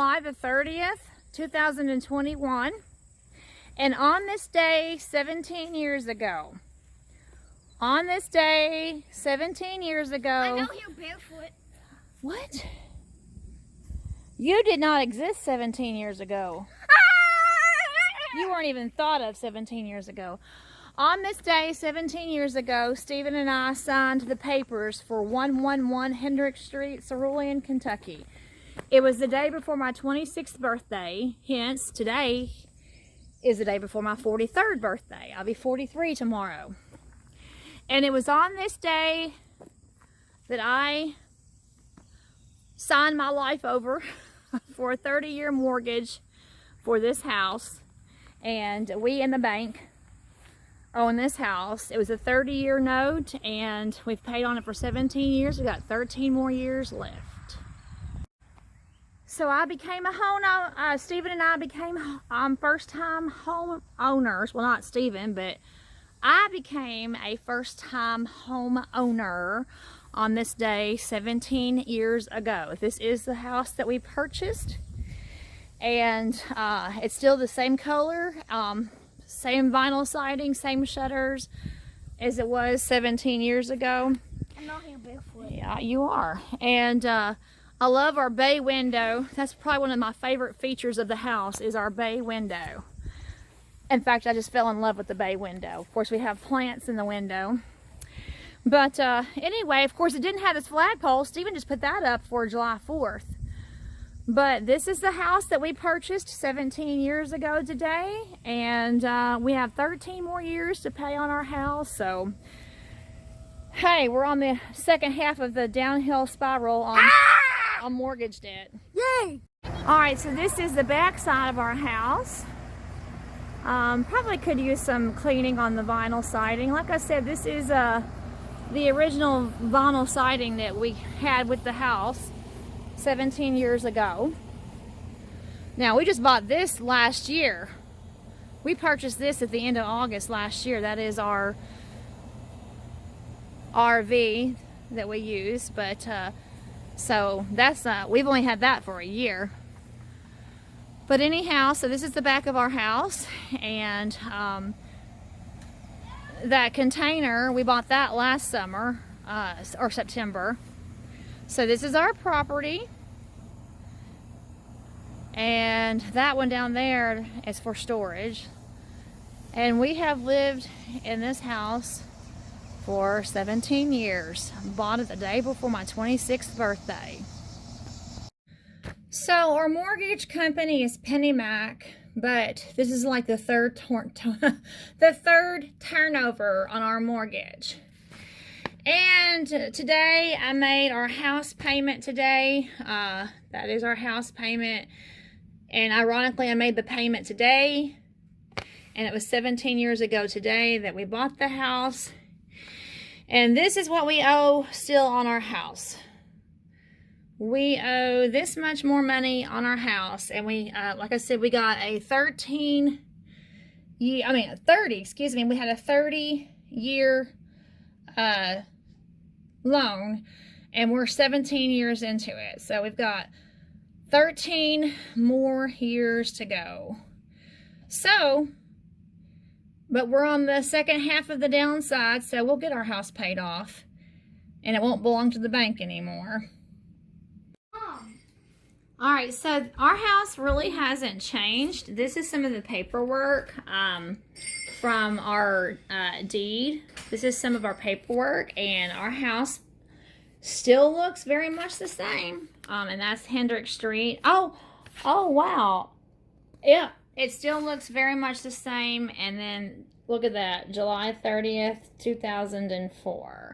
July the 30th, 2021. And on this day, 17 years ago, on this day, 17 years ago... I know you're barefoot. What? You did not exist 17 years ago. You weren't even thought of 17 years ago. On this day, 17 years ago, Stephen and I signed the papers for 111 Hendrick Street, Cerulean, Kentucky. It was the day before my 26th birthday, hence today is the day before my 43rd birthday. I'll be 43 tomorrow. And it was on this day that I signed my life over for a 30-year mortgage for this house. And we in the bank own this house. It was a 30-year note, and we've paid on it for 17 years. We've got 13 more years left. So I became a home, Stephen and I became first-time home owners. Well, not Stephen, but I became a first-time home owner on this day 17 years ago. This is the house that we purchased, and it's still the same color, same vinyl siding, same shutters as it was 17 years ago. I'm not here barefoot. Yeah, you are. And I love our bay window. That's probably one of my favorite features of the house is our bay window. In fact, I just fell in love with the bay window. Of course, we have plants in the window. But anyway, of course, it didn't have this flagpole. Stephen just put that up for July 4th. But this is the house that we purchased 17 years ago today. And we have 13 more years to pay on our house. So, hey, we're on the second half of the downhill spiral on mortgage debt. Yay! Alright, so this is the back side of our house. Probably could use some cleaning on the vinyl siding. Like I said, this is the original vinyl siding that we had with the house 17 years ago. Now, we just bought this last year. We purchased this at the end of August last year. That is our RV that we use, but so that's we've only had that for a year. But anyhow, so this is the back of our house, and that container, we bought that last summer or September. So this is our property, and that one down there is for storage. And we have lived in this house for 17 years. Bought it the day before my 26th birthday. So our mortgage company is PennyMac, but this is like the third turnover on our mortgage. And today I made our house payment today. That is our house payment. And ironically, I made the payment today. And it was 17 years ago today that we bought the house. And this is what we owe still on our house. We owe this much more money on our house. And we, like I said, we got a 30, we had a 30-year loan, and we're 17 years into it. So we've got 13 more years to go. So, but we're on the second half of the downside, so we'll get our house paid off, and it won't belong to the bank anymore. All right, so our house really hasn't changed. This is some of the paperwork from our deed. This is some of our paperwork, and our house still looks very much the same. And that's Hendrick Street. Oh, wow. Yeah, it still looks very much the same. And then look at that, July 30th, 2004.